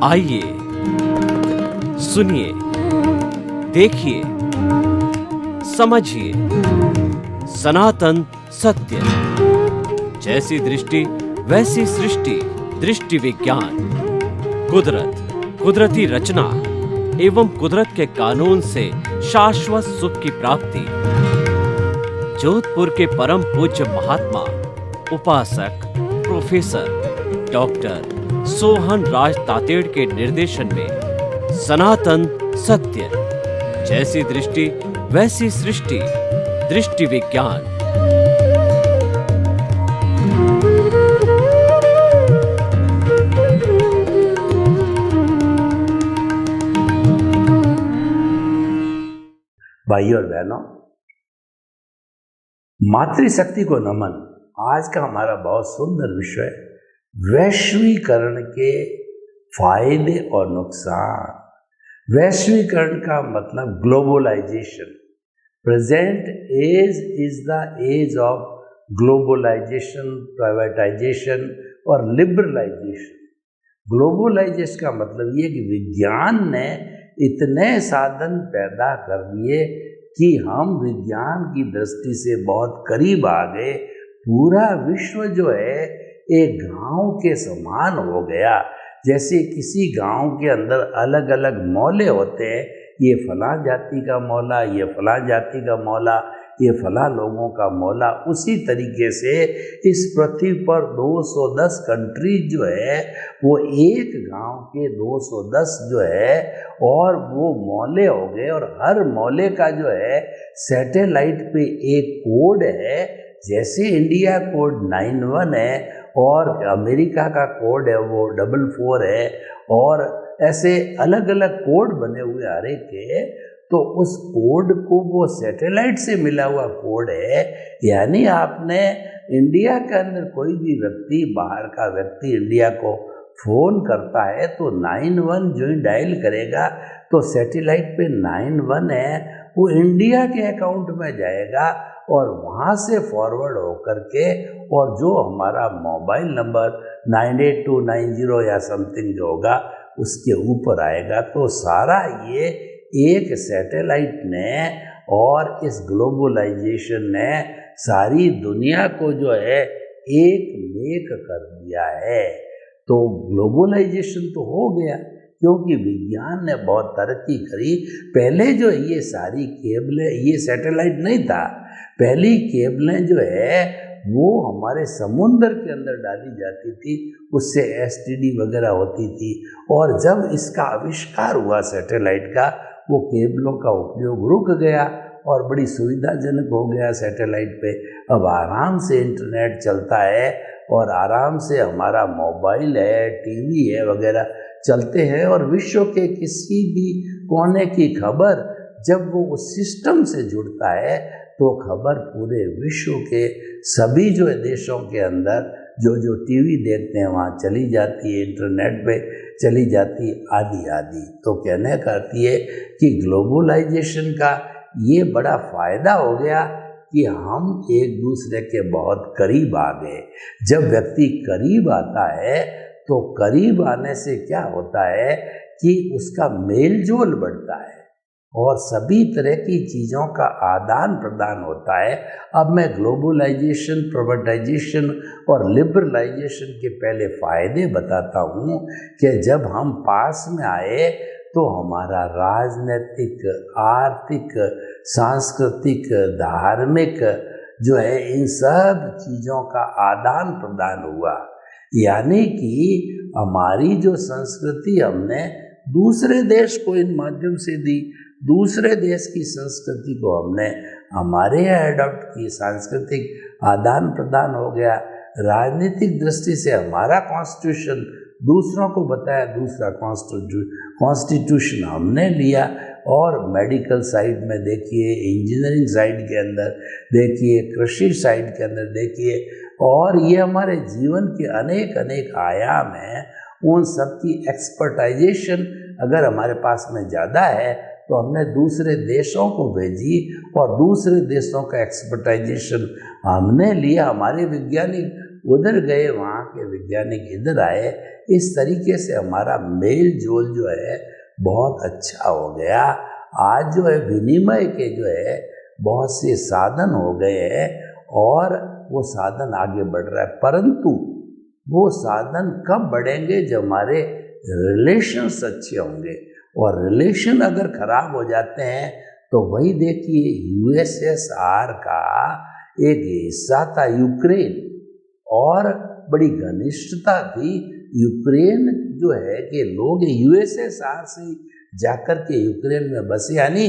आइए सुनिए, देखिए, समझिए सनातन सत्य। जैसी दृष्टि वैसी सृष्टि, दृष्टि विज्ञान। कुदरत, कुदरती रचना एवं कुदरत के कानून से शाश्वत सुख की प्राप्ति। जोधपुर के परम पूज्य महात्मा उपासक प्रोफेसर डॉक्टर सोहन राज तातेड़ के निर्देशन में सनातन सत्य। जैसी दृष्टि वैसी सृष्टि, दृष्टि विज्ञान। भाइयों और बहनों, मातृशक्ति को नमन आज का हमारा बहुत सुंदर विषय, वैश्वीकरण के फायदे और नुकसान। वैश्वीकरण का मतलब globalisation. Present age is the age of globalisation, privatisation और लिबरलाइजेशन। ग्लोबलाइजेशन का मतलब ये कि विज्ञान ने इतने साधन पैदा कर दिए कि हम विज्ञान की दृष्टि से बहुत करीब आ गए। पूरा विश्व जो है एक गांव के समान हो गया। जैसे किसी गांव के अंदर अलग अलग मौले होते हैं, ये फलां जाति का मौला, ये फलां जाति का मौला, ये फलां लोगों का मौला। उसी तरीके से इस पृथ्वी पर 210 कंट्रीज जो है वो एक गांव के 210 जो है और वो मौले हो गए। और हर मौले का जो है सैटेलाइट पे एक कोड है। जैसे इंडिया कोड 91 है और अमेरिका का कोड है वो 44 है, और ऐसे अलग अलग कोड बने हुए हर एक के। तो उस कोड को, वो सैटेलाइट से मिला हुआ कोड है। यानी आपने इंडिया के अंदर कोई भी व्यक्ति, बाहर का व्यक्ति इंडिया को फोन करता है तो 91 जो ही डायल करेगा तो सैटेलाइट पे 91 है, वो इंडिया के अकाउंट में जाएगा और वहाँ से फॉरवर्ड होकर के, और जो हमारा मोबाइल नंबर 98290 या समथिंग जो होगा उसके ऊपर आएगा। तो सारा ये एक सैटेलाइट ने और इस ग्लोबलाइजेशन ने सारी दुनिया को जो है एक मेक कर दिया है। तो ग्लोबलाइजेशन तो हो गया क्योंकि विज्ञान ने बहुत तरक्की करी। पहले जो ये सारी केबलें, ये सैटेलाइट नहीं था, पहली केबलें जो है वो हमारे समुद्र के अंदर डाली जाती थी, उससे एसटीडी वगैरह होती थी। और जब इसका आविष्कार हुआ सैटेलाइट का, वो केबलों का उपयोग रुक गया और बड़ी सुविधाजनक हो गया सैटेलाइट पे। अब आराम से इंटरनेट चलता है और आराम से हमारा मोबाइल है, टीवी है वगैरह चलते हैं, और विश्व के किसी भी कोने की खबर जब वो उस सिस्टम से जुड़ता है तो खबर पूरे विश्व के सभी जो देशों के अंदर जो टीवी देखते हैं वहाँ चली जाती है, इंटरनेट पे चली जाती है, आदि आदि। तो कहने का अर्थ ये कि ग्लोबलाइजेशन का ये बड़ा फायदा हो गया कि हम एक दूसरे के बहुत करीब आ गए। जब व्यक्ति करीब आता है तो करीब आने से क्या होता है कि उसका मेल जोल बढ़ता है और सभी तरह की चीज़ों का आदान प्रदान होता है। अब मैं ग्लोबलाइजेशन, प्राइवेटाइजेशन और लिबरलाइजेशन के पहले फ़ायदे बताता हूँ कि जब हम पास में आए तो हमारा राजनीतिक, आर्थिक, सांस्कृतिक, धार्मिक जो है इन सब चीज़ों का आदान प्रदान हुआ। यानी कि हमारी जो संस्कृति हमने दूसरे देश को इन माध्यम से दी, दूसरे देश की संस्कृति को हमने हमारे यहाँ एडॉप्ट की, सांस्कृतिक आदान प्रदान हो गया। राजनीतिक दृष्टि से हमारा कॉन्स्टिट्यूशन दूसरों को बताया, दूसरा कॉन्स्टिट्यूशन हमने लिया। और मेडिकल साइड में देखिए, इंजीनियरिंग साइड के अंदर देखिए, कृषि साइड के अंदर देखिए, और ये हमारे जीवन के अनेक अनेक आयाम हैं। उन सब की एक्सपर्टाइजेशन अगर हमारे पास में ज़्यादा है तो हमने दूसरे देशों को भेजी और दूसरे देशों का एक्सपर्टाइजेशन हमने लिया। हमारे वैज्ञानिक उधर गए, वहाँ के वैज्ञानिक इधर आए। इस तरीके से हमारा मेल जोल जो है बहुत अच्छा हो गया। आज जो है विनिमय के जो है बहुत से साधन हो गए हैं और वो साधन आगे बढ़ रहा है, परंतु वो साधन कब बढ़ेंगे जब हमारे रिलेशंस अच्छे होंगे। और रिलेशन अगर खराब हो जाते हैं तो वही देखिए यूएसएसआर का एक हिस्सा था यूक्रेन और बड़ी घनिष्ठता थी। यूक्रेन जो है कि लोग यूएसएसआर से जाकर के यूक्रेन में बसे, यानी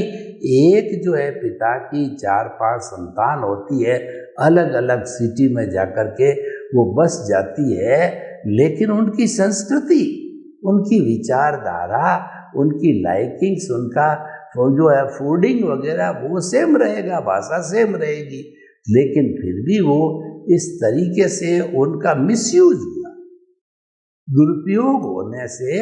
एक जो है पिता की 4-5 संतान होती है, अलग अलग सिटी में जाकर के वो बस जाती है, लेकिन उनकी संस्कृति, उनकी विचारधारा, उनकी लाइकिंग्स, उनका जो है फूडिंग वगैरह वो सेम रहेगा, भाषा सेम रहेगी, लेकिन फिर भी वो इस तरीके से उनका मिसयूज हुआ, दुरुपयोग होने से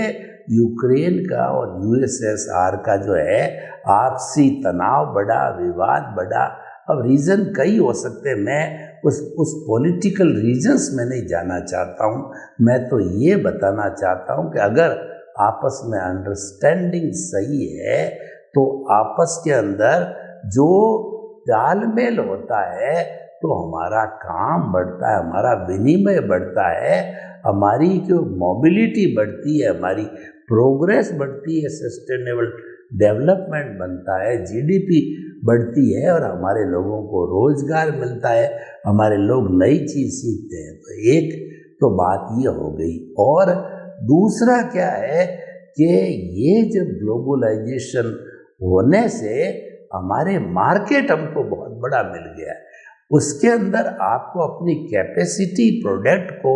यूक्रेन का और यूएसएसआर का जो है आपसी तनाव बढ़ा, विवाद बढ़ा। अब रीज़न कई हो सकते हैं, मैं उस पॉलिटिकल रीजन्स में नहीं जाना चाहता हूँ। मैं तो ये बताना चाहता हूँ कि अगर आपस में अंडरस्टैंडिंग सही है तो आपस के अंदर जो तालमेल होता है तो हमारा काम बढ़ता है, हमारा विनिमय बढ़ता है, हमारी जो मोबिलिटी बढ़ती है, हमारी प्रोग्रेस बढ़ती है, सस्टेनेबल डेवलपमेंट बनता है, जीडीपी बढ़ती है और हमारे लोगों को रोजगार मिलता है, हमारे लोग नई चीज़ सीखते हैं। तो एक तो बात ये हो गई। और दूसरा क्या है कि ये जब ग्लोबलाइजेशन होने से हमारे मार्केट हमको बहुत बड़ा मिल गया है, उसके अंदर आपको अपनी कैपेसिटी प्रोडक्ट को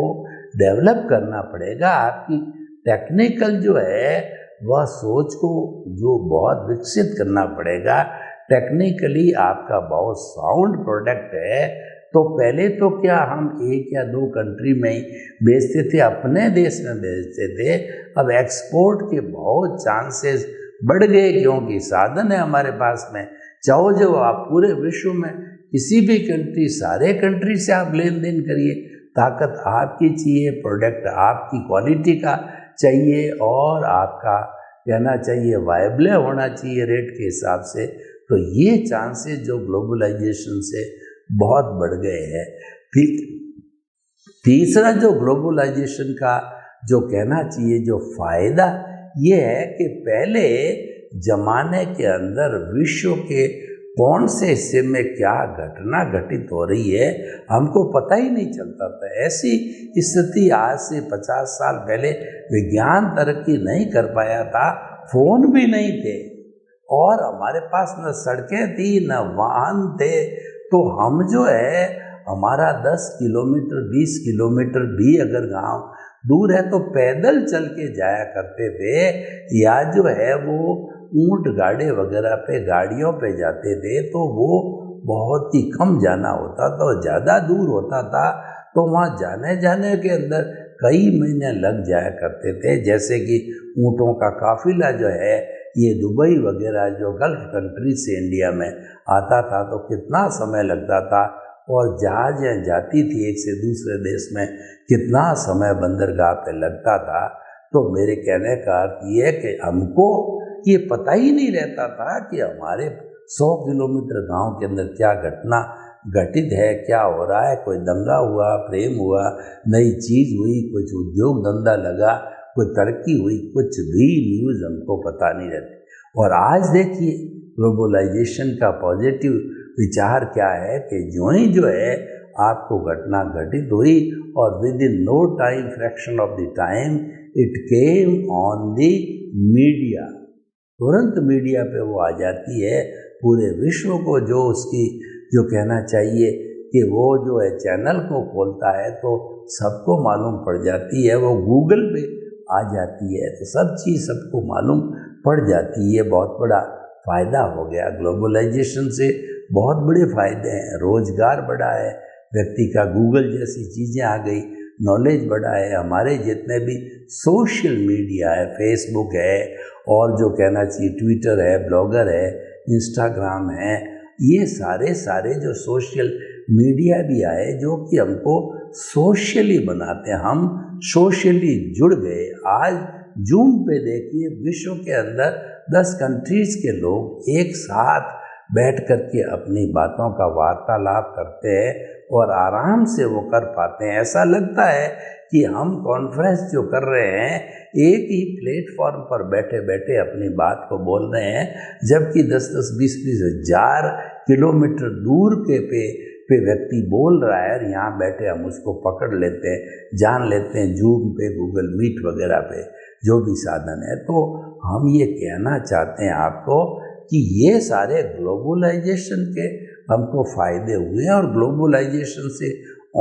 डेवलप करना पड़ेगा। आपकी टेक्निकल जो है वह सोच को जो बहुत विकसित करना पड़ेगा। टेक्निकली आपका बहुत साउंड प्रोडक्ट है तो पहले तो क्या हम 1 या 2 कंट्री में ही बेचते थे, अपने देश में बेचते थे। अब एक्सपोर्ट के बहुत चांसेस बढ़ गए क्योंकि साधन है हमारे पास में। चाहो जो आप पूरे विश्व में किसी भी कंट्री, सारे कंट्री से आप लेन देन करिए, ताकत आपकी चाहिए, प्रोडक्ट आपकी क्वालिटी का चाहिए और आपका कहना चाहिए वायबल होना चाहिए रेट के हिसाब से। तो ये चांसेस जो ग्लोबलाइजेशन से बहुत बढ़ गए हैं। तीसरा जो ग्लोबलाइजेशन का जो कहना चाहिए जो फायदा ये है कि पहले जमाने के अंदर विश्व के कौन से हिस्से में क्या घटना घटित हो रही है हमको पता ही नहीं चलता था। ऐसी स्थिति आज से 50 साल पहले विज्ञान तरक्की नहीं कर पाया था, फोन भी नहीं थे और हमारे पास न सड़कें थी न वाहन थे। तो हम जो है हमारा 10 किलोमीटर 20 किलोमीटर भी अगर गांव दूर है तो पैदल चल के जाया करते थे, या जो है वो ऊंट गाड़े वगैरह पे गाड़ियों पे जाते थे। तो वो बहुत ही कम जाना होता था और ज़्यादा दूर होता था तो वहाँ जाने के अंदर कई महीने लग जाया करते थे। जैसे कि ऊँटों का काफिला जो है ये दुबई वगैरह जो गल्फ कंट्री से इंडिया में आता था तो कितना समय लगता था, और जहाज़ें जाती थी एक से दूसरे देश में कितना समय बंदरगाह पे लगता था। तो मेरे कहने का अर्थ ये है कि हमको ये पता ही नहीं रहता था कि हमारे 100 किलोमीटर गांव के अंदर क्या घटना घटित है, क्या हो रहा है। कोई दंगा हुआ, प्रेम हुआ, नई चीज़ हुई, कुछ उद्योग धंधा लगा, कोई तरक्की हुई, कुछ भी न्यूज़ हमको पता नहीं रहती। और आज देखिए ग्लोबलाइजेशन का पॉजिटिव विचार क्या है कि जो है आपको घटना घटित हुई और within no time fraction of the time it came on the media, तुरंत मीडिया पे वो आ जाती है। पूरे विश्व को जो उसकी जो कहना चाहिए कि वो जो है चैनल को खोलता है तो सबको मालूम पड़ जाती है, वो गूगल पे आ जाती है तो सब चीज़ सबको मालूम पड़ जाती है। बहुत बड़ा फ़ायदा हो गया ग्लोबलाइजेशन से, बहुत बड़े फ़ायदे हैं। रोज़गार बढ़ा है व्यक्ति का, गूगल जैसी चीज़ें आ गई, नॉलेज बढ़ा है। हमारे जितने भी सोशल मीडिया है, फेसबुक है और जो कहना चाहिए ट्विटर है, ब्लॉगर है, इंस्टाग्राम है, ये सारे जो सोशल मीडिया भी आए जो कि हमको सोशली बनाते हैं, हम सोशली जुड़ गए। आज जूम पे देखिए विश्व के अंदर 10 कंट्रीज के लोग एक साथ बैठ कर के अपनी बातों का वार्तालाप करते हैं और आराम से वो कर पाते हैं। ऐसा लगता है कि हम कॉन्फ्रेंस जो कर रहे हैं एक ही प्लेटफॉर्म पर बैठे बैठे अपनी बात को बोल रहे हैं, जबकि 10-10, 20-20 हजार किलोमीटर दूर के पे व्यक्ति बोल रहा है और यहाँ बैठे हम उसको पकड़ लेते हैं, जान लेते हैं जूम पे, गूगल मीट वगैरह पे जो भी साधन है। तो हम ये कहना चाहते हैं आपको कि ये सारे ग्लोबलाइजेशन के हमको फ़ायदे हुए हैं और ग्लोबलाइजेशन से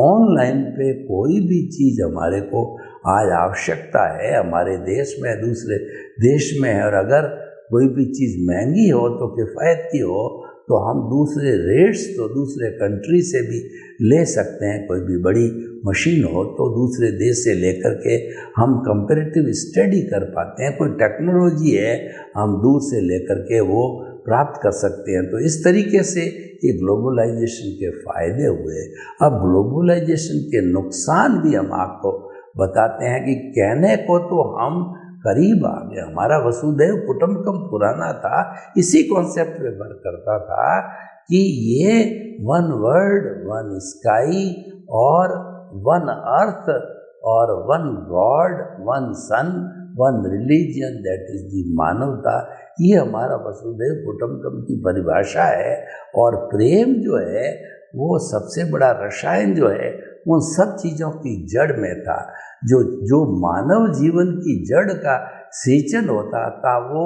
ऑनलाइन पे कोई भी चीज़ हमारे को आज आवश्यकता है, हमारे देश में दूसरे देश में है, और अगर कोई भी चीज़ महंगी हो तो किफ़ायत की हो तो हम दूसरे रेट्स तो दूसरे कंट्री से भी ले सकते हैं। कोई भी बड़ी मशीन हो तो दूसरे देश से लेकर के हम कंपैरेटिव स्टडी कर पाते हैं। कोई टेक्नोलॉजी है हम दूर से लेकर के वो प्राप्त कर सकते हैं। तो इस तरीके से ये ग्लोबलाइजेशन के फ़ायदे हुए। अब ग्लोबलाइजेशन के नुकसान भी हम आपको बताते हैं कि कहने को तो हम करीब आ गए, हमारा वसुधैव कुटुंबकम पुराना था, इसी कॉन्सेप्ट पे वर्क करता था कि ये वन वर्ल्ड, वन स्काई और वन अर्थ और one God, one sun, one religion, that is the मानवता, ये हमारा वसुधैव कुटुंबकम की परिभाषा है। और प्रेम जो है वो सबसे बड़ा रसायन जो है उन सब चीज़ों की जड़ में था। जो मानव जीवन की जड़ का सिंचन होता था वो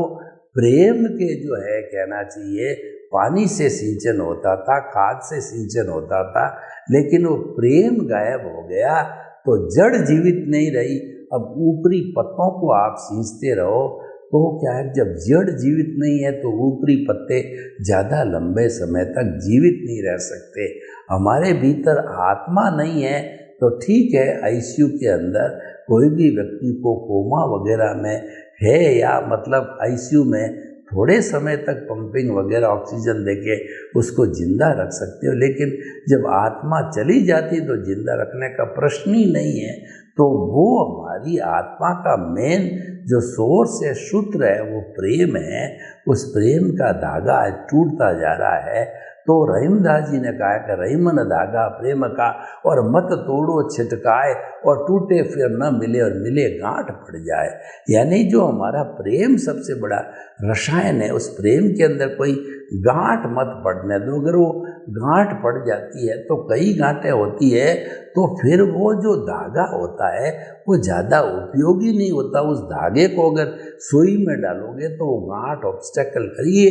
प्रेम के जो है कहना चाहिए पानी से सिंचन होता था, खाद से सिंचन होता था, लेकिन वो प्रेम गायब हो गया तो जड़ जीवित नहीं रही। अब ऊपरी पत्तों को आप सींचते रहो तो क्या है, जब जड़ जीवित नहीं है तो ऊपरी पत्ते ज़्यादा लंबे समय तक जीवित नहीं रह सकते। हमारे भीतर आत्मा नहीं है तो ठीक है, आईसीयू के अंदर कोई भी व्यक्ति को कोमा वगैरह में है या मतलब आईसीयू में थोड़े समय तक पंपिंग वगैरह ऑक्सीजन देके उसको जिंदा रख सकते हो, लेकिन जब आत्मा चली जाती तो जिंदा रखने का प्रश्न ही नहीं है। तो वो हमारी आत्मा का मेन जो सोर्स है, सूत्र है, वो प्रेम है। उस प्रेम का धागा आज टूटता जा रहा है। तो रहीमदास जी ने कहा कि रहीमन धागा प्रेम का और मत तोड़ो छिटकाए और टूटे फिर न मिले और मिले गांठ पड़ जाए। यानी जो हमारा प्रेम सबसे बड़ा रसायन है, उस प्रेम के अंदर कोई गांठ मत पड़ने दो। अगर वो गांठ पड़ जाती है तो कई गांठें होती है तो फिर वो जो धागा होता है वो ज़्यादा उपयोगी नहीं होता। उस धागे को अगर सुई में डालोगे तो वो गांठ ऑब्स्टेकल करिए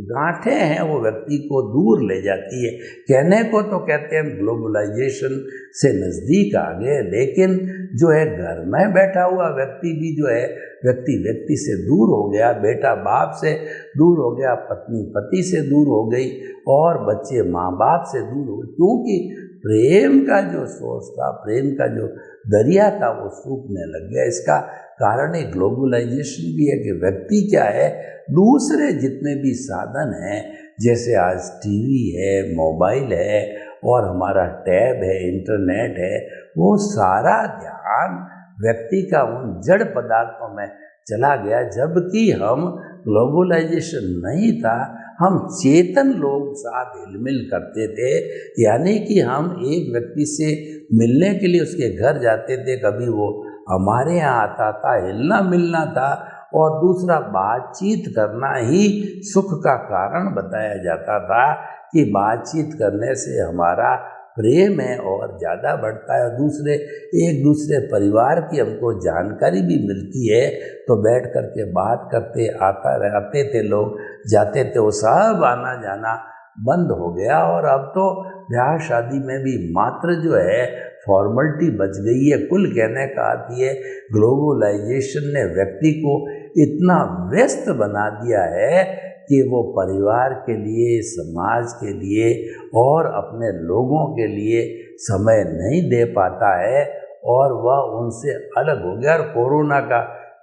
गांठें हैं वो व्यक्ति को दूर ले जाती है। कहने को तो कहते हैं ग्लोबलाइजेशन से नज़दीक आ गए, लेकिन जो है घर में बैठा हुआ व्यक्ति भी जो है व्यक्ति से दूर हो गया, बेटा बाप से दूर हो गया, पत्नी पति से दूर हो गई और बच्चे माँ बाप से दूर हो गए, क्योंकि प्रेम का जो सोर्स था, प्रेम का जो दरिया था वो सूखने लग गया। इसका कारण एक ग्लोबलाइजेशन भी है कि व्यक्ति क्या है, दूसरे जितने भी साधन हैं जैसे आज टीवी है, मोबाइल है और हमारा टैब है, इंटरनेट है, वो सारा ध्यान व्यक्ति का उन जड़ पदार्थों में चला गया। जबकि हम ग्लोबलाइजेशन नहीं था, हम चेतन लोग साथ हिलमिल करते थे। यानी कि हम एक व्यक्ति से मिलने के लिए उसके घर जाते थे, कभी वो हमारे यहाँ आता था, हिलना मिलना था, और दूसरा बातचीत करना ही सुख का कारण बताया जाता था कि बातचीत करने से हमारा प्रेम है और ज़्यादा बढ़ता है। दूसरे एक दूसरे परिवार की हमको जानकारी भी मिलती है, तो बैठ कर के बात करते आते थे लोग, जाते थे, वो सब आना जाना बंद हो गया। और अब तो ब्याह शादी में भी मात्र जो है फॉर्मेलिटी बच गई है। कुल कहने का आती है ग्लोबलाइजेशन ने व्यक्ति को इतना व्यस्त बना दिया है कि वो परिवार के लिए, समाज के लिए और अपने लोगों के लिए समय नहीं दे पाता है और वह उनसे अलग हो गया। और कोरोना का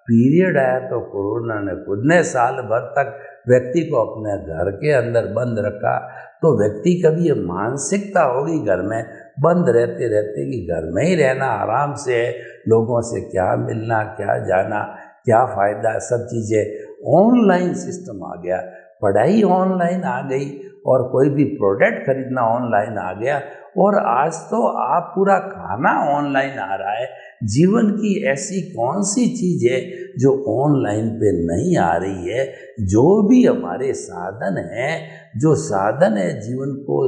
पीरियड आया तो कोरोना ने खुद ने साल भर तक व्यक्ति को अपने घर के अंदर बंद रखा। तो व्यक्ति कभी ये मानसिकता होगी घर में बंद रहते रहते कि घर में ही रहना आराम से है, लोगों से क्या मिलना, क्या जाना, क्या फ़ायदा, सब चीज़ें ऑनलाइन सिस्टम आ गया, पढ़ाई ऑनलाइन आ गई और कोई भी प्रोडक्ट खरीदना ऑनलाइन आ गया। और आज तो आप पूरा खाना ऑनलाइन आ रहा है। जीवन की ऐसी कौन सी चीज़ है जो ऑनलाइन पे नहीं आ रही है? जो भी हमारे साधन हैं, जो साधन है जीवन को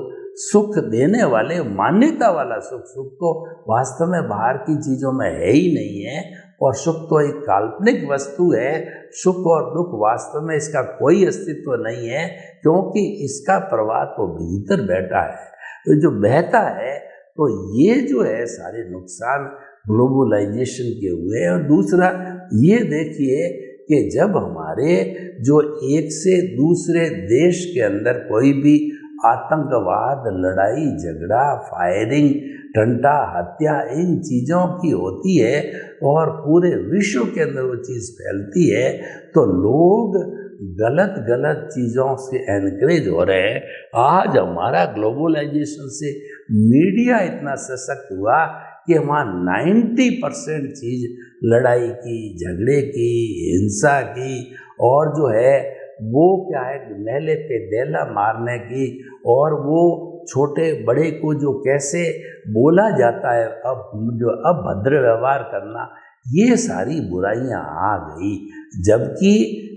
सुख देने वाले, मान्यता वाला सुख, सुख तो वास्तव में बाहर की चीज़ों में है ही नहीं है, और सुख तो एक काल्पनिक वस्तु है। सुख और दुख वास्तव में इसका कोई अस्तित्व नहीं है, क्योंकि इसका प्रवाह तो भीतर बैठा है, तो जो बहता है। तो ये जो है सारे नुकसान ग्लोबलाइजेशन के हुए। और दूसरा ये देखिए कि जब हमारे जो एक से दूसरे देश के अंदर कोई भी आतंकवाद, लड़ाई झगड़ा, फायरिंग, टंटा, हत्या, इन चीज़ों की होती है और पूरे विश्व के अंदर वो चीज़ फैलती है, तो लोग गलत गलत चीज़ों से एनकरेज हो रहे हैं। आज हमारा ग्लोबलाइजेशन से मीडिया इतना सशक्त हुआ कि वहाँ 90% चीज़ लड़ाई की, झगड़े की, हिंसा की, और जो है वो क्या है, नेले पे डेला मारने की, और वो छोटे बड़े को जो कैसे बोला जाता है, अब जो अभद्र व्यवहार करना, ये सारी बुराइयां आ गई। जबकि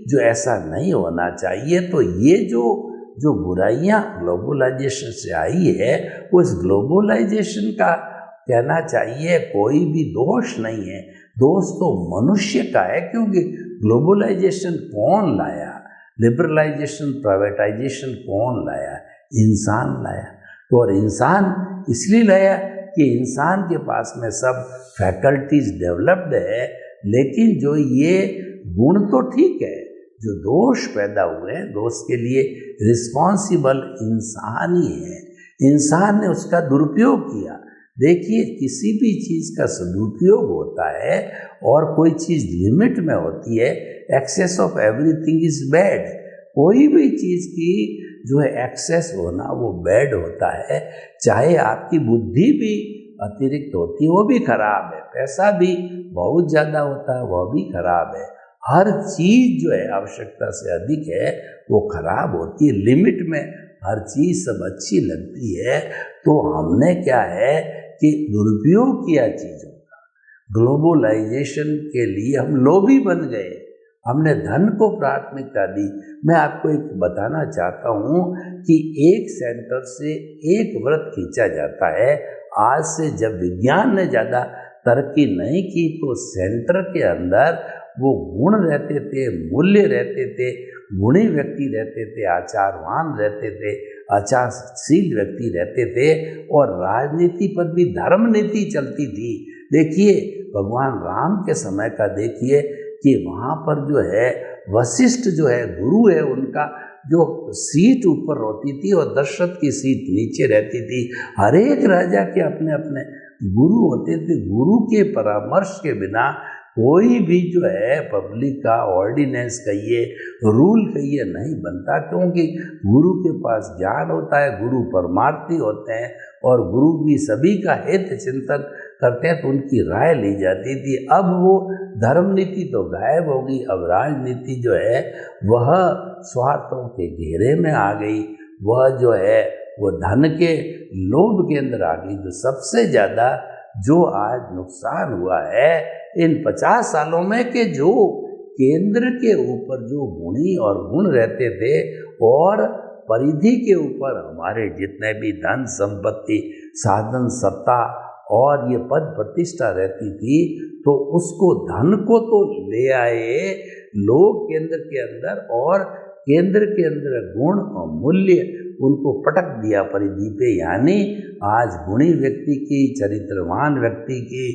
जो ऐसा नहीं होना चाहिए। तो ये जो बुराइयां ग्लोबलाइजेशन से आई है, उस ग्लोबलाइजेशन का कहना चाहिए कोई भी दोष नहीं है, दोष तो मनुष्य का है। क्योंकि ग्लोबलाइजेशन कौन लाया, लिबरलाइजेशन, प्राइवेटाइजेशन कौन लाया? इंसान लाया। तो और इंसान इसलिए लाया कि इंसान के पास में सब फैकल्टीज डेवलप्ड है, लेकिन जो ये गुण तो ठीक है, जो दोष पैदा हुए हैं, दोष के लिए रिस्पॉन्सिबल इंसान ही है। इंसान ने उसका दुरुपयोग किया। देखिए, किसी भी चीज़ का सदुपयोग होता है और कोई चीज़ लिमिट में होती है। Excess of everything is bad. कोई भी चीज़ की जो है एक्सेस होना वो बैड होता है। चाहे आपकी बुद्धि भी अतिरिक्त होती है, वो भी खराब है। पैसा भी बहुत ज़्यादा होता है, वह भी खराब है। हर चीज़ जो है आवश्यकता से अधिक है वो खराब होती है। लिमिट में हर चीज़ सब अच्छी लगती है। तो हमने क्या है कि दुरुपयोग किया चीज़ों का। ग्लोबलाइजेशन के लिए हम लोभी बन गए, हमने धन को प्राथमिकता दी। मैं आपको एक बताना चाहता हूँ कि एक सेंटर से एक व्रत खींचा जाता है। आज से जब विज्ञान ने ज़्यादा तरक्की नहीं की, तो सेंटर के अंदर वो गुण रहते थे, मूल्य रहते थे, गुणी व्यक्ति रहते थे, आचारवान रहते थे, आचारशील व्यक्ति रहते थे, और राजनीति पर भी धर्म नीति चलती थी। देखिए, भगवान राम के समय का देखिए कि वहाँ पर जो है वशिष्ठ जो है गुरु है, उनका जो सीट ऊपर होती थी और दशरथ की सीट नीचे रहती थी। हर एक राजा के अपने अपने गुरु होते थे। गुरु के परामर्श के बिना कोई भी जो है पब्लिक का ऑर्डिनेंस कहिए, रूल कहिए, नहीं बनता। क्योंकि गुरु के पास ज्ञान होता है, गुरु परमार्थी होते हैं, और गुरु भी सभी का हित चिंतन करते हैं, तो उनकी राय ली जाती थी। अब वो धर्म नीति तो गायब होगी। अब राजनीति जो है वह स्वार्थों के घेरे में आ गई। वह जो है वो धन के लोभ के अंदर आ गई। जो सबसे ज़्यादा जो आज नुकसान हुआ है इन 50 सालों में, कि जो केंद्र के ऊपर जो गुणी और गुण रहते थे और परिधि के ऊपर हमारे जितने भी धन संपत्ति, साधन, सत्ता और ये पद प्रतिष्ठा रहती थी, तो उसको धन को तो ले आए लोग केंद्र के अंदर, और केंद्र के अंदर गुण और मूल्य उनको पटक दिया परिधि पे। यानी आज गुणी व्यक्ति की, चरित्रवान व्यक्ति की,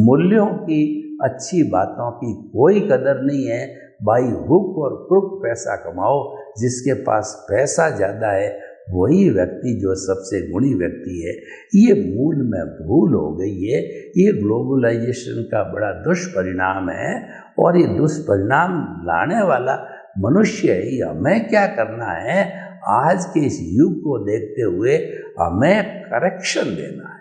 मूल्यों की, अच्छी बातों की कोई कदर नहीं है। बाई हुक और क्रुक पैसा कमाओ। जिसके पास पैसा ज़्यादा है वही व्यक्ति जो सबसे गुणी व्यक्ति है। ये मूल में भूल हो गई है। ये ग्लोबलाइजेशन का बड़ा दुष्परिणाम है, और ये दुष्परिणाम लाने वाला मनुष्य ही। हमें क्या करना है, आज के इस युग को देखते हुए हमें करेक्शन देना है।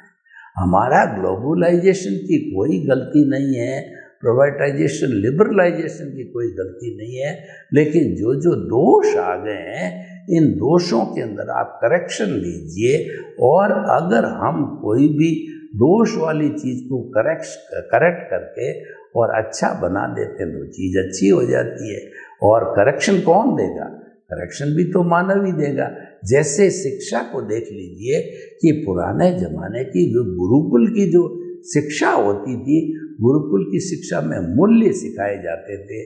हमारा ग्लोबलाइजेशन की कोई गलती नहीं है, प्राइवेटाइजेशन लिबरलाइजेशन की कोई गलती नहीं है, लेकिन जो जो दोष आ गए हैं इन दोषों के अंदर आप करेक्शन लीजिए, और अगर हम कोई भी दोष वाली चीज़ को करेक्ट करके और अच्छा बना देते हैं तो चीज़ अच्छी हो जाती है। और करेक्शन कौन देगा? करेक्शन भी तो मानव ही देगा। जैसे शिक्षा को देख लीजिए कि पुराने जमाने की जो गुरुकुल की जो शिक्षा होती थी, गुरुकुल की शिक्षा में मूल्य सिखाए जाते थे,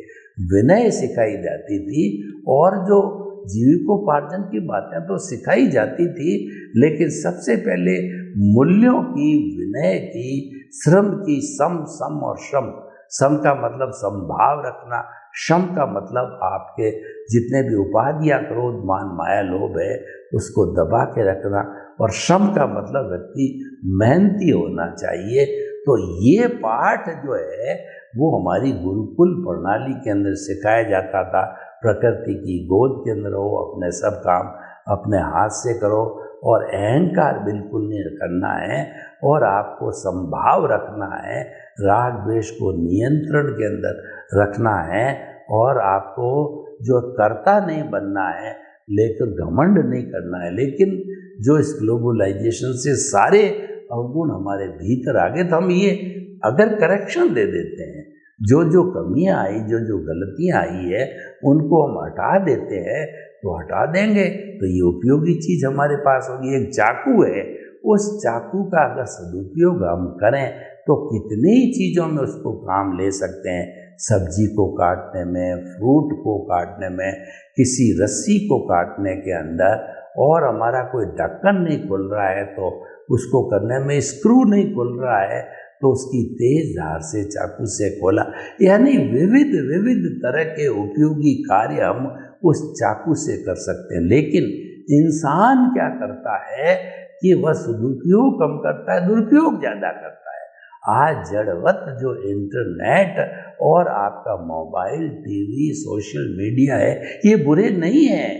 विनय सिखाई जाती थी, और जो जीविकोपार्जन की बातें तो सिखाई जाती थी, लेकिन सबसे पहले मूल्यों की, विनय की, श्रम की, सम और श्रम। सम का मतलब समभाव रखना, शम का मतलब आपके जितने भी उपाधियाँ, क्रोध, मान, माया, लोभ है उसको दबा के रखना, और श्रम का मतलब व्यक्ति मेहनती होना चाहिए। तो ये पाठ जो है वो हमारी गुरुकुल प्रणाली के अंदर सिखाया जाता था। प्रकृति की गोद के अंदर हो, अपने सब काम अपने हाथ से करो, और अहंकार बिल्कुल नहीं करना है, और आपको समभाव रखना है, राग द्वेष को नियंत्रण के अंदर रखना है, और आपको जो कर्ता नहीं बनना है, लेकिन घमंड नहीं करना है। लेकिन जो इस ग्लोबलाइजेशन से सारे अवगुण हमारे भीतर आ गए, तो हम ये अगर करेक्शन दे देते हैं, जो जो कमियां आई, जो जो गलतियां आई है उनको हम हटा देते हैं, तो हटा देंगे तो ये उपयोगी चीज़ हमारे पास होगी। एक चाकू है, उस चाकू का अगर सदुपयोग हम करें तो कितनी चीज़ों में उसको काम ले सकते हैं। सब्जी को काटने में, फ्रूट को काटने में, किसी रस्सी को काटने के अंदर, और हमारा कोई ढक्कन नहीं खुल रहा है तो उसको करने में, स्क्रू नहीं खुल रहा है तो उसकी तेज धार से चाकू से खोला। यानी विविध विविध तरह के उपयोगी कार्य हम उस चाकू से कर सकते हैं। लेकिन इंसान क्या करता है कि वह सदुपयोग कम करता है, दुरुपयोग ज़्यादा करता है। आज जड़वत जो इंटरनेट और आपका मोबाइल, टीवी, सोशल मीडिया है, ये बुरे नहीं हैं,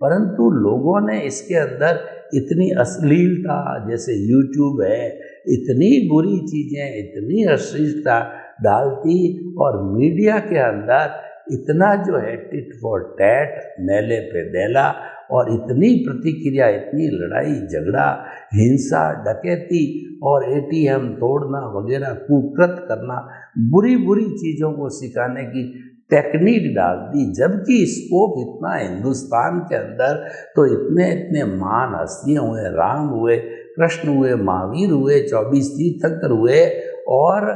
परंतु लोगों ने इसके अंदर इतनी अश्लीलता, जैसे यूट्यूब है, इतनी बुरी चीज़ें, इतनी अश्लीलता डालती, और मीडिया के अंदर इतना जो है टिट फॉर टैट, मेले पे बेला, और इतनी प्रतिक्रिया, इतनी लड़ाई झगड़ा, हिंसा, डकैती और एटीएम तोड़ना वगैरह, कुकृत करना, बुरी बुरी चीज़ों को सिखाने की टेक्निक डाल दी। जबकि स्कोप इतना हिंदुस्तान के अंदर, तो इतने इतने महान हस्तियाँ हुए, राम हुए, कृष्ण हुए, महावीर हुए, 24 तीर्थंकर हुए, और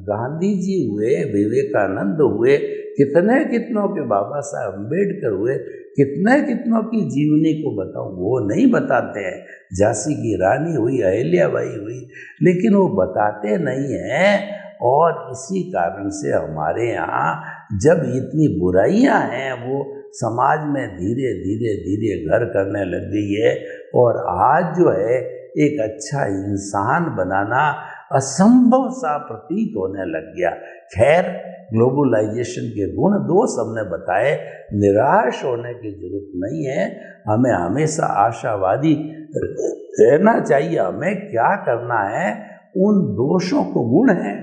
गांधी जी हुए, विवेकानंद हुए, कितने कितनों के बाबा साहब अम्बेडकर हुए, कितने कितनों की जीवनी को बताऊं, वो नहीं बताते हैं। झांसी की रानी हुई, अहिल्याबाई हुई, लेकिन वो बताते नहीं हैं। और इसी कारण से हमारे यहाँ जब इतनी बुराइयां हैं वो समाज में धीरे धीरे धीरे घर करने लग गई है, और आज जो है एक अच्छा इंसान बनाना असंभव सा प्रतीत होने लग गया। खैर, ग्लोबलाइजेशन के गुण दोष हमने बताए, निराश होने की जरूरत नहीं है, हमें हमेशा आशावादी रहना चाहिए। हमें क्या करना है, उन दोषों को, गुण हैं,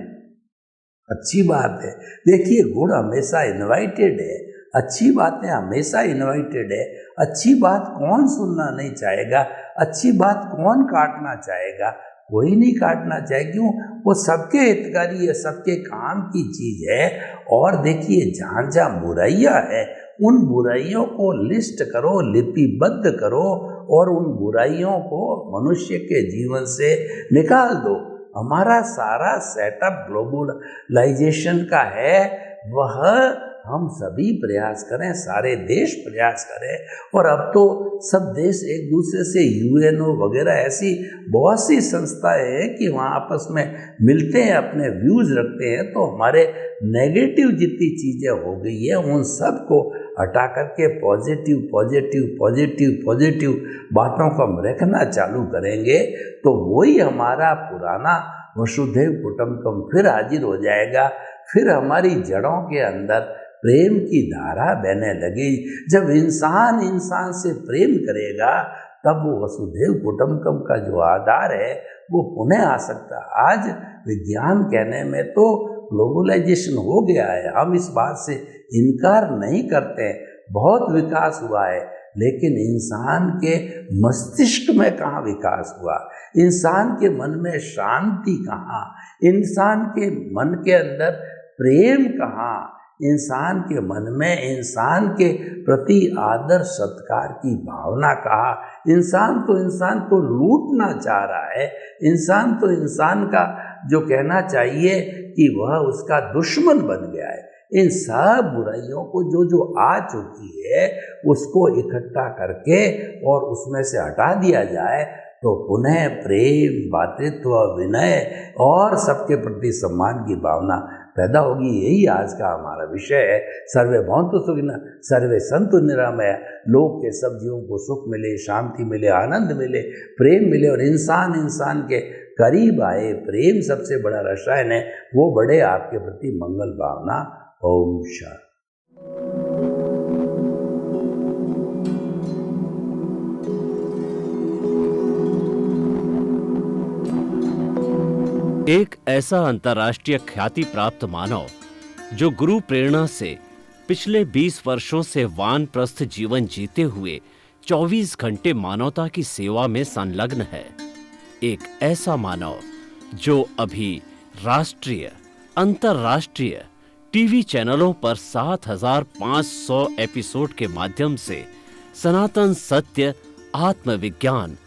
अच्छी बात है। देखिए, गुण हमेशा इनवाइटेड है, अच्छी बातें हमेशा इनवाइटेड है। अच्छी बात कौन सुनना नहीं चाहेगा, अच्छी बात कौन काटना चाहेगा, कोई नहीं काटना चाहे। क्यों? वो सबके हितकारी है, सबके काम की चीज़ है। और देखिए, जहाँ जहाँ बुराइयाँ है उन बुराइयों को लिस्ट करो, लिपिबद्ध करो, और उन बुराइयों को मनुष्य के जीवन से निकाल दो। हमारा सारा सेटअप ग्लोबलाइजेशन का है, वह हम सभी प्रयास करें, सारे देश प्रयास करें। और अब तो सब देश एक दूसरे से यूएनओ वगैरह ऐसी बहुत सी संस्थाएं हैं कि वहाँ आपस में मिलते हैं, अपने व्यूज़ रखते हैं। तो हमारे नेगेटिव जितनी चीज़ें हो गई है उन सब को हटा करके पॉजिटिव पॉजिटिव पॉजिटिव पॉजिटिव बातों को हम रखना चालू करेंगे, तो वही हमारा पुराना वसुधैव कुटुंबकम फिर हाजिर हो जाएगा। फिर हमारी जड़ों के अंदर प्रेम की धारा बहने लगी। जब इंसान इंसान से प्रेम करेगा तब वो वसुधैव कुटुंबकम का जो आधार है वो पुनः आ सकता है। आज विज्ञान कहने में तो ग्लोबलाइजेशन हो गया है, हम इस बात से इनकार नहीं करते हैं, बहुत विकास हुआ है, लेकिन इंसान के मस्तिष्क में कहाँ विकास हुआ, इंसान के मन में शांति कहाँ, इंसान के मन के अंदर प्रेम कहाँ, इंसान के मन में इंसान के प्रति आदर सत्कार की भावना कहाँ। इंसान तो इंसान को लूटना चाह रहा है, इंसान तो इंसान का जो कहना चाहिए कि वह उसका दुश्मन बन गया है। इन सब बुराइयों को जो जो आ चुकी है उसको इकट्ठा करके और उसमें से हटा दिया जाए तो पुनः प्रेम, भातृत्व, विनय और सबके प्रति सम्मान की भावना पैदा होगी। यही आज का हमारा विषय है। सर्वे भवन्तु सुखिनः, सर्वे सन्तु निरामया। लोक के सब जीवों को सुख मिले, शांति मिले, आनंद मिले, प्रेम मिले और इंसान इंसान के करीब आए। प्रेम सबसे बड़ा रसायन है, वो बढ़े आपके प्रति मंगल भावना। ओम शांति। एक ऐसा अंतर्राष्ट्रीय ख्याति प्राप्त मानव जो गुरु प्रेरणा से पिछले 20 वर्षों से वानप्रस्थ जीवन जीते हुए 24 घंटे मानवता की सेवा में संलग्न है। एक ऐसा मानव जो अभी राष्ट्रीय, अंतर्राष्ट्रीय टीवी चैनलों पर 7,500 एपिसोड के माध्यम से सनातन सत्य, आत्मविज्ञान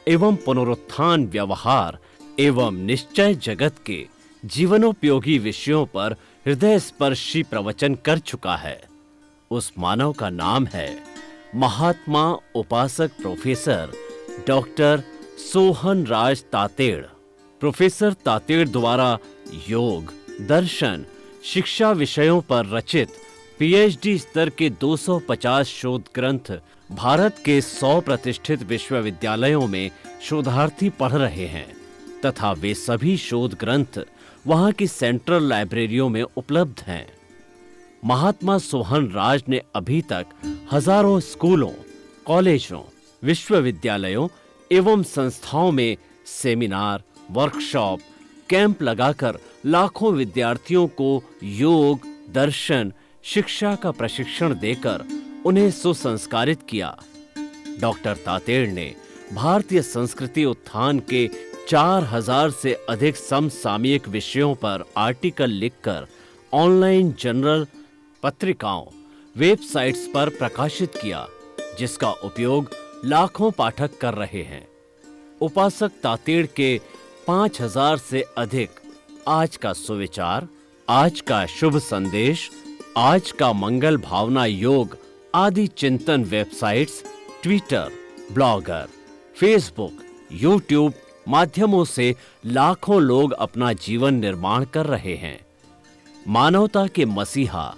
एवं पुनरुत्थान, व्यवहार एवं निश्चय जगत के जीवनोपयोगी विषयों पर हृदय स्पर्शी प्रवचन कर चुका है। उस मानव का नाम है महात्मा उपासक प्रोफेसर डॉक्टर सोहन राज तातेड़। प्रोफेसर तातेड़ द्वारा योग, दर्शन, शिक्षा विषयों पर रचित पीएचडी स्तर के 250 शोध ग्रंथ भारत के 100 प्रतिष्ठित विश्वविद्यालयों में शोधार्थी पढ़ रहे हैं तथा वे सभी शोध ग्रंथ वहां की सेंट्रल लाइब्रेरियों में उपलब्ध हैं। महात्मा सोहन राज ने अभी तक हजारों स्कूलों, कॉलेजों, विश्वविद्यालयों एवं संस्थाओं में सेमिनार, वर्कशॉप, कैंप लगाकर लाखों विद्यार्थियों को योग, दर्शन, शिक्षा का प्रशिक्षण देकर उन्हें सुसंस्कारित किया। डॉक्टर तातेड़ ने भारतीय संस्कृति उत्थान के 4000 से अधिक समसामयिक विषयों पर आर्टिकल लिखकर ऑनलाइन जर्नल, पत्रिकाओं, वेबसाइट्स पर प्रकाशित किया, जिसका उपयोग लाखों पाठक कर रहे हैं। उपासक तातेड़ के 5000 से अधिक आज का सुविचार, आज का शुभ संदेश, आज का मंगल भावना योग आदि चिंतन websites, Twitter, blogger, Facebook, YouTube माध्यमों से लाखों लोग अपना जीवन निर्माण कर रहे हैं। मानवता के मसीहा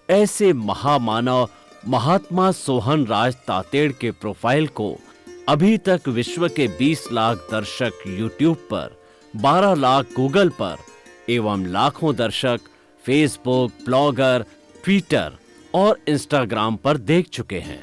ऐसे महामानव महात्मा सोहन राज तातेड़ के प्रोफाइल को अभी तक विश्व के 20 लाख दर्शक यूट्यूब पर, 12 लाख गूगल पर एवं लाखों दर्शक फेसबुक, ब्लॉगर, ट्विटर और इंस्टाग्राम पर देख चुके हैं।